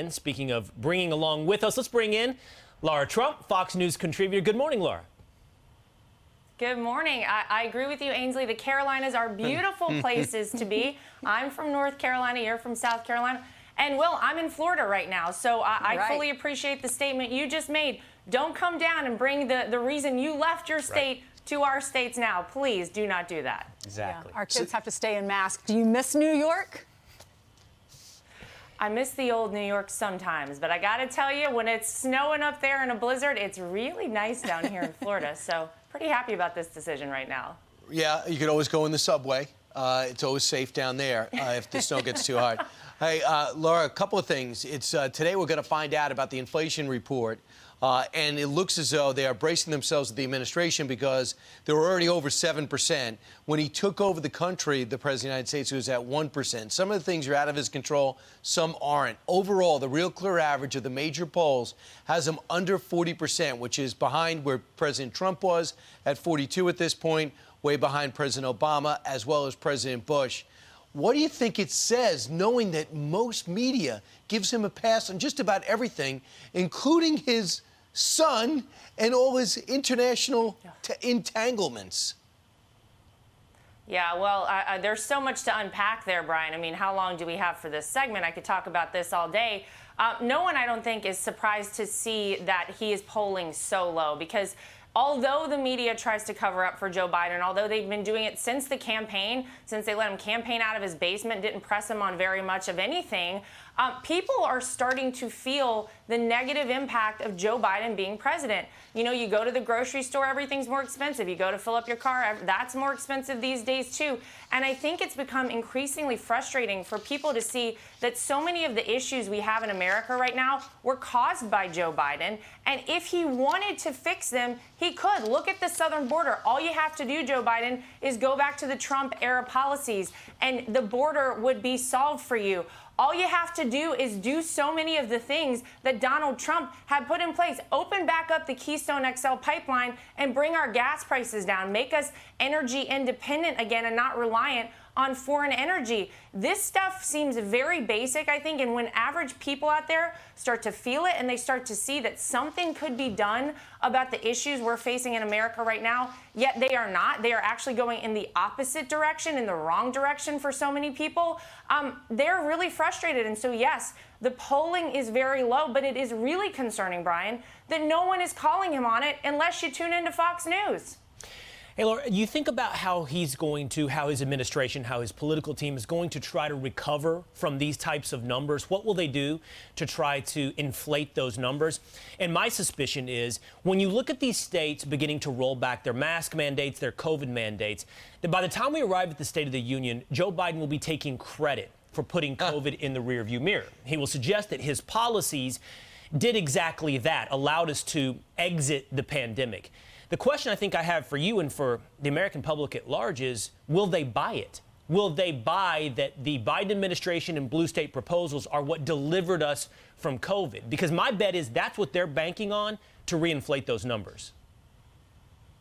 Speaking of bringing along with us, let's bring in Lara Trump, Fox News contributor. Good morning, Lara. Good morning. I agree with you, Ainsley. The Carolinas are beautiful places to be. I'm from North Carolina. You're from South Carolina. And, Will, I'm in Florida right now. So I fully appreciate the statement you just made. Don't come down and bring the reason you left your state to our states now. Please do not do that. Exactly. Yeah, our kids have to stay in masks. Do you miss New York? I miss the old New York sometimes, but I got to tell you, when it's snowing up there in a blizzard, it's really nice down here in Florida. So pretty happy about this decision right now. Yeah, you could always go in the subway. It's always safe down there if the snow gets too hard. Hey, Laura, a couple of things. Today we're going to find out about the inflation report. And it looks as though they are bracing themselves at the administration because they were already over 7%. When he took over the country, the President of the United States, was at 1%. Some of the things are out of his control, some aren't. Overall, the real clear average of the major polls has him under 40%, which is behind where President Trump was at 42 at this point, way behind President Obama, as well as President Bush. What do you think it says, knowing that most media gives him a pass on just about everything, including his son and all his international entanglements? Yeah, well, there's so much to unpack there, Brian. I mean, how long do we have for this segment? I could talk about this all day. No one, I don't think, is surprised to see that he is polling so low because although the media tries to cover up for Joe Biden, although they've been doing it since the campaign, since they let him campaign out of his basement, didn't press him on very much of anything, people are starting to feel the negative impact of Joe Biden being president. You know, you go to the grocery store, everything's more expensive. You go to fill up your car, that's more expensive these days too. And I think it's become increasingly frustrating for people to see that so many of the issues we have in America right now were caused by Joe Biden. And if he wanted to fix them, he could. Look at the southern border. All you have to do, Joe Biden, is go back to the Trump era policies and the border would be solved for you. All you have to do is do so many of the things that Donald Trump had put in place. Open back up the Keystone XL pipeline and bring our gas prices down. Make us energy independent again and not reliant on foreign energy. This stuff seems very basic, I think, and when average people out there start to feel it and they start to see that something could be done about the issues we're facing in America right now, yet they are not. They are actually going in the opposite direction, in the wrong direction for so many people. They're really frustrated. And so, yes, the polling is very low, but it is really concerning, Brian, that no one is calling him on it unless you tune into Fox News. Hey, Laura, you think about how how his administration, how his political team is going to try to recover from these types of numbers. What will they do to try to inflate those numbers? And my suspicion is when you look at these states beginning to roll back their mask mandates, their COVID mandates, that by the time we arrive at the State of the Union, Joe Biden will be taking credit for putting COVID in the rearview mirror. He will suggest that his policies did exactly that, allowed us to exit the pandemic. The question I think I have for you and for the American public at large is, will they buy it? Will they buy that the Biden administration and blue state proposals are what delivered us from COVID? Because my bet is that's what they're banking on to reinflate those numbers.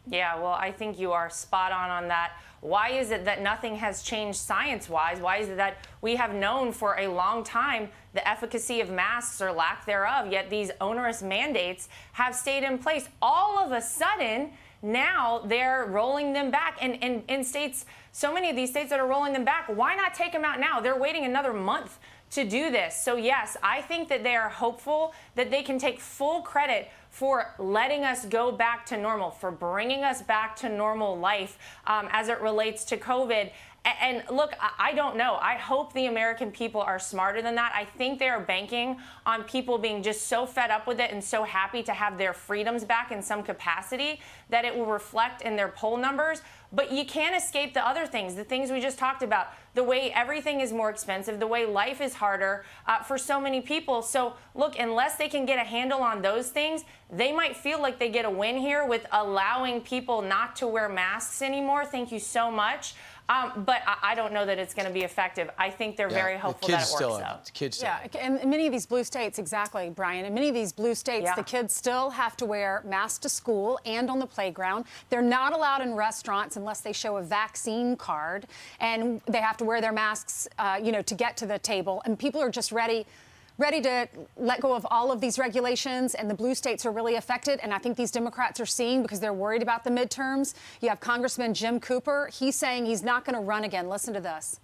Yeah, well, I think you are spot on that. Why is it that nothing has changed science-wise? Why is it that we have known for a long time the efficacy of masks or lack thereof, yet these onerous mandates have stayed in place? All of a sudden, now they're rolling them back. And in states, so many of these states that are rolling them back, why not take them out now? They're waiting another month to do this. So, yes, I think that they are hopeful that they can take full credit for letting us go back to normal, for bringing us back to normal life as it relates to COVID. And look, I don't know. I hope the American people are smarter than that. I think they are banking on people being just so fed up with it and so happy to have their freedoms back in some capacity that it will reflect in their poll numbers. But you can't escape the other things, the things we just talked about, the way everything is more expensive, the way life is harder for so many people. So, look, unless they can get a handle on those things, they might feel like they get a win here with allowing people not to wear masks anymore. Thank you so much. But I don't know that it's going to be effective. I think they're very hopeful that it works out. Yeah, and in many of these blue states, exactly, Brian. In many of these blue states, the kids still have to wear masks to school and on the playground. They're not allowed in restaurants unless they show a vaccine card, and they have to wear their masks, to get to the table. And people are just ready ready to let go of all of these regulations, and the blue states are really affected. And I think these Democrats are seeing, because they're worried about the midterms. You have Congressman Jim Cooper. He's saying he's not going to run again. Listen to this.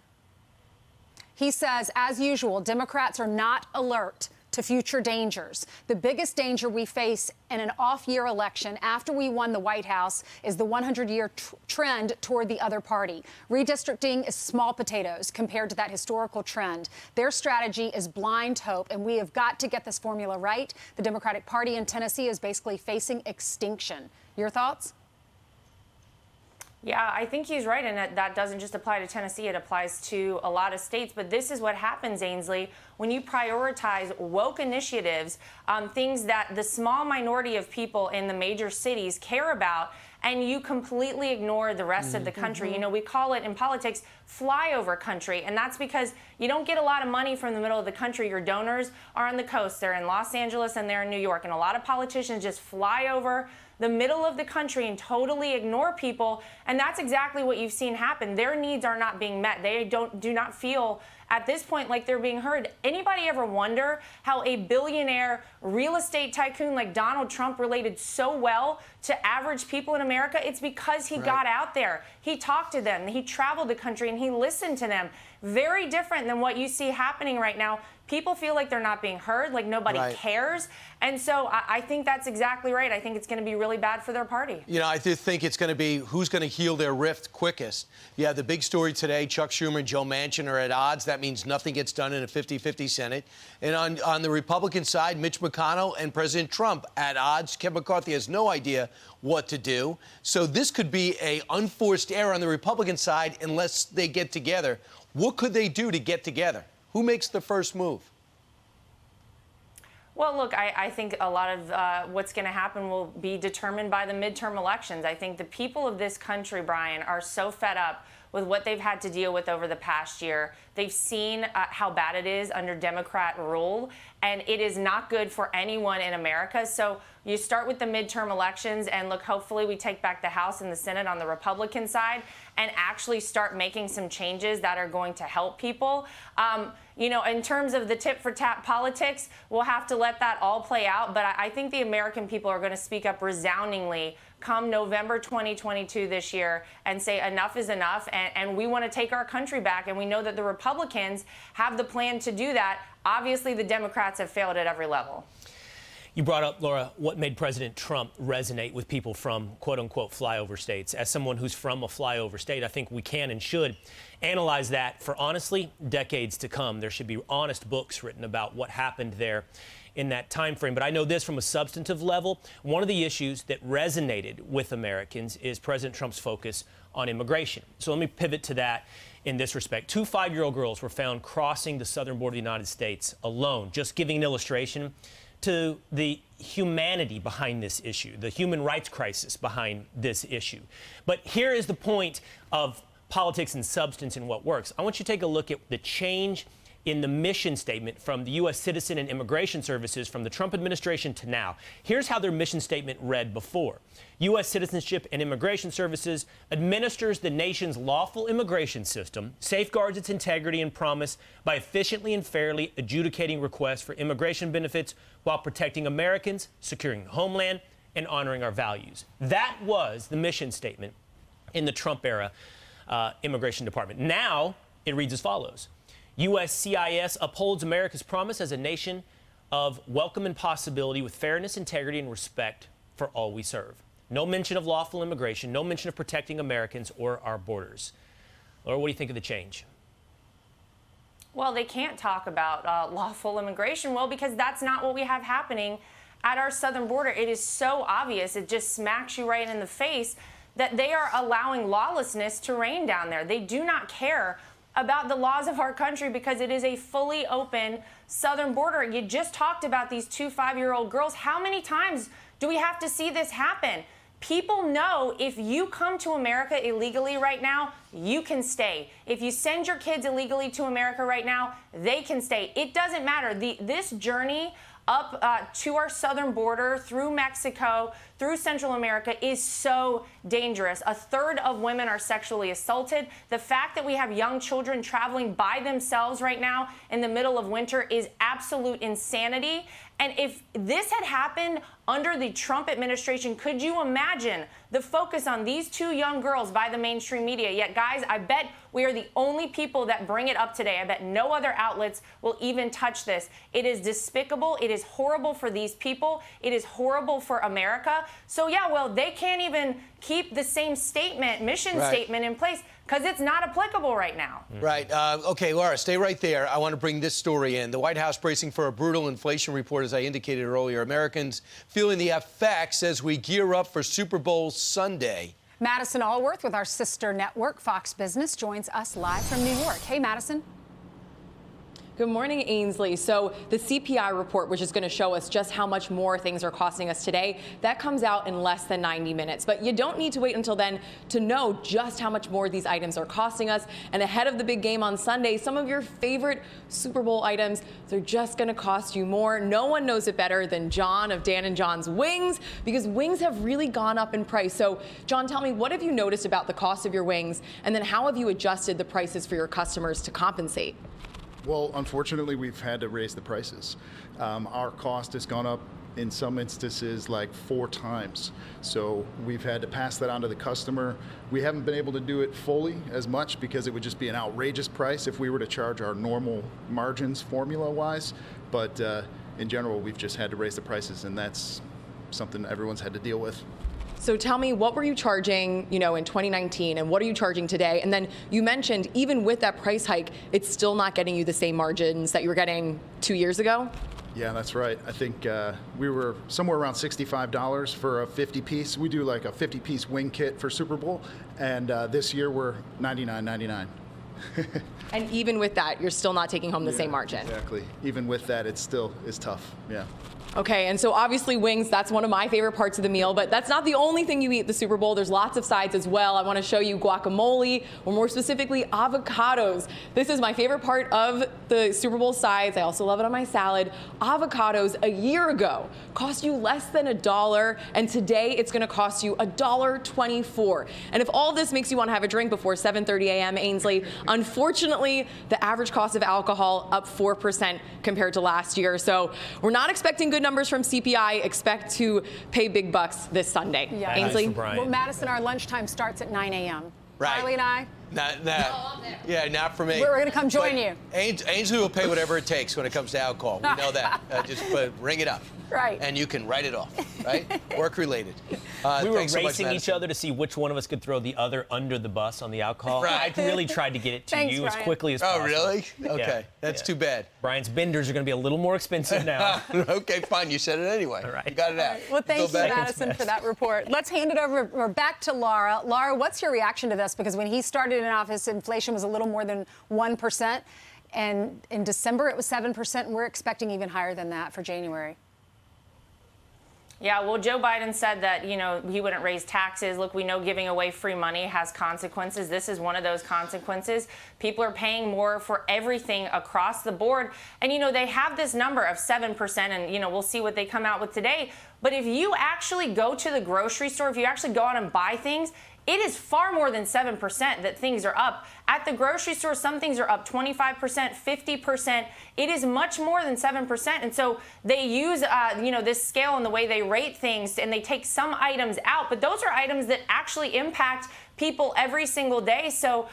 He says, as usual, Democrats are not alert to future dangers. The biggest danger we face in an off-year election after we won the White House is the 100-year trend toward the other party. Redistricting is small potatoes compared to that historical trend. Their strategy is blind hope, and we have got to get this formula right. The Democratic Party in Tennessee is basically facing extinction. Your thoughts? Yeah, I think he's right, and that doesn't just apply to Tennessee, it applies to a lot of states. But this is what happens, Ainsley, when you prioritize woke initiatives, things that the small minority of people in the major cities care about, and you completely ignore the rest of the country. You know, we call it in politics flyover country, and that's because you don't get a lot of money from the middle of the country. Your donors are on the coast, they're in Los Angeles and they're in New York, and a lot of politicians just fly over the middle of the country and totally ignore people, and that's exactly what you've seen happen. Their needs are not being met. They do not feel at this point like they're being heard. Anybody ever wonder how a billionaire real estate tycoon like Donald Trump related so well to average people in America? It's because he got out there. He talked to them. He traveled the country and he listened to them. Very different than what you see happening right now. People feel like they're not being heard, like nobody cares. And so I think that's exactly right. I think it's going to be really bad for their party. You know, I do think it's going to be who's going to heal their rift quickest. Yeah, the big story today, Chuck Schumer and Joe Manchin are at odds. That means nothing gets done in a 50-50 Senate. And on the Republican side, Mitch McConnell and President Trump at odds. Kevin McCarthy has no idea what to do. So this could be an unforced error on the Republican side unless they get together. What could they do to get together? Who makes the first move? Well, look, I think a lot of what's going to happen will be determined by the midterm elections. I think the people of this country, Brian, are so fed up with what they've had to deal with over the past year. They've seen how bad it is under Democrat rule, and it is not good for anyone in America. So you start with the midterm elections, and look, hopefully we take back the House and the Senate on the Republican side and actually start making some changes that are going to help people. You know, in terms of the tit-for-tat politics, we'll have to let that all play out. But I think the American people are going to speak up resoundingly come November 2022 this year and say enough is enough, and we want to take our country back. And we know that the Republicans have the plan to do that. Obviously, the Democrats have failed at every level. You brought up, Laura, what made President Trump resonate with people from quote-unquote flyover states. As someone who's from a flyover state, I think we can and should analyze that for, honestly, decades to come. There should be honest books written about what happened there in that time frame. But I know this from a substantive level. One of the issues that resonated with Americans is President Trump's focus on immigration. So let me pivot to that in this respect. 2 5-year-old girls were found crossing the southern border of the United States alone. Just giving an illustration to the humanity behind this issue, the human rights crisis behind this issue. But here is the point of politics and substance and what works. I want you to take a look at the change in the mission statement from the U.S. Citizen and Immigration Services from the Trump administration to now. Here's how their mission statement read before. U.S. Citizenship and Immigration Services administers the nation's lawful immigration system, safeguards its integrity and promise by efficiently and fairly adjudicating requests for immigration benefits while protecting Americans, securing the homeland, and honoring our values. That was the mission statement in the Trump-era immigration department. Now it reads as follows. USCIS upholds America's promise as a nation of welcome and possibility with fairness, integrity, and respect for all we serve. No mention of lawful immigration, no mention of protecting Americans or our borders. Laura, what do you think of the change? Well, they can't talk about lawful immigration, well, because that's not what we have happening at our southern border. It is so obvious, it just smacks you right in the face that they are allowing lawlessness to reign down there. They do not care about the laws of our country because it is a fully open southern border. You just talked about these 2 5-year-old girls. How many times do we have to see this happen? People know if you come to America illegally right now, you can stay. If you send your kids illegally to America right now, they can stay. It doesn't matter. This journey up to our southern border, through Mexico, through Central America is so dangerous. A third of women are sexually assaulted. The fact that we have young children traveling by themselves right now in the middle of winter is absolute insanity. And if this had happened under the Trump administration, could you imagine the focus on these two young girls by the mainstream media? Yet, guys, I bet we are the only people that bring it up today. I bet no other outlets will even touch this. It is despicable. It is horrible for these people. It is horrible for America. So, yeah, well, they can't even keep the same mission statement in place because it's not applicable right now. Right. Okay, Laura, stay right there. I want to bring this story in. The White House bracing for a brutal inflation report, as I indicated earlier. Americans feeling the effects as we gear up for Super Bowl Sunday. Madison Allworth with our sister network, Fox Business, joins us live from New York. Hey, Madison. Good morning, Ainsley. So the CPI report, which is going to show us just how much more things are costing us today, that comes out in less than 90 minutes. But you don't need to wait until then to know just how much more these items are costing us. And ahead of the big game on Sunday, some of your favorite Super Bowl items, they're just going to cost you more. No one knows it better than John of Dan and John's Wings, because wings have really gone up in price. So, John, tell me, what have you noticed about the cost of your wings? And then how have you adjusted the prices for your customers to compensate? Well, unfortunately, we've had to raise the prices. Our cost has gone up in some instances like 4 times. So we've had to pass that on to the customer. We haven't been able to do it fully as much because it would just be an outrageous price if we were to charge our normal margins formula-wise. But in general, we've just had to raise the prices, and that's something everyone's had to deal with. So tell me, what were you charging, in 2019, and what are you charging today? And then you mentioned even with that price hike, it's still not getting you the same margins that you were getting 2 years ago? Yeah, that's right. I think we were somewhere around $65 for a 50-piece. We do like a 50-piece wing kit for Super Bowl, and this year we're $99.99. And even with that, you're still not taking home the same margin. Exactly. Even with that, it still is tough. Yeah. Okay, and so obviously wings, that's one of my favorite parts of the meal, but that's not the only thing you eat at the Super Bowl. There's lots of sides as well. I want to show you guacamole, or more specifically, avocados. This is my favorite part of the Super Bowl sides. I also love it on my salad. Avocados a year ago cost you less than $1, and today it's going to cost you $1.24. And if all this makes you want to have a drink before 7:30 a.m., Ainsley, unfortunately, the average cost of alcohol up 4% compared to last year. So we're not expecting good numbers from CPI. Expect to pay big bucks this Sunday. Yeah. Ainsley? Well, Madison, our lunchtime starts at 9 a.m. Right. Riley and I. Yeah, not for me. We're going to come join you. Ainsley will pay whatever it takes when it comes to alcohol. We know that. Just ring it up. Right. And you can write it off, right? Work related. We were Thanks so much, racing each Madison. other to see which one of us could throw the other under the bus on the alcohol. Right. I really tried to get it to Thanks, you as Brian. quickly as Oh, possible. really? Okay. Yeah. That's Yeah. too bad. Brian's benders are going to be a little more expensive now. Okay, fine. You said it anyway. All right. You got it out. Well, thank you, Go back. Madison, for that report. Let's hand it over. We're back to Lara. Lara, what's your reaction to this? Because when he started in office, inflation was a little more than 1%. And in December, it was 7%. And we're expecting even higher than that for January. Yeah, well, Joe Biden said that, he wouldn't raise taxes. Look, we know giving away free money has consequences. This is one of those consequences. People are paying more for everything across the board. And, they have this number of 7%, and, we'll see what they come out with today. But if you actually go to the grocery store, if you actually go out and buy things, it is far more than 7% that things are up. At the grocery store, some things are up 25%, 50%. It is much more than 7%. And so they use, this scale and the way they rate things, and they take some items out. But those are items that actually impact people every single day. So,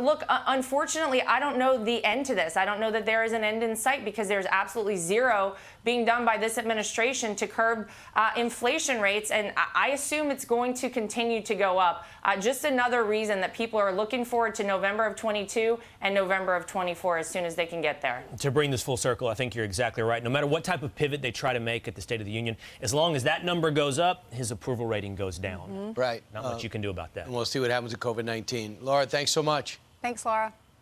look, unfortunately, I don't know the end to this. I don't know that there is an end in sight, because there's absolutely zero being done by this administration to curb inflation rates. And I assume it's going to continue to go up. Just another reason that people are looking forward to November of 22 and November of 24 as soon as they can get there. To bring this full circle, I think you're exactly right. No matter what type of pivot they try to make at the State of the Union, as long as that number goes up, his approval rating goes down. Right. Not much you can do about that. And we'll see what happens with COVID-19. Laura, thanks so much. Thanks, Lara.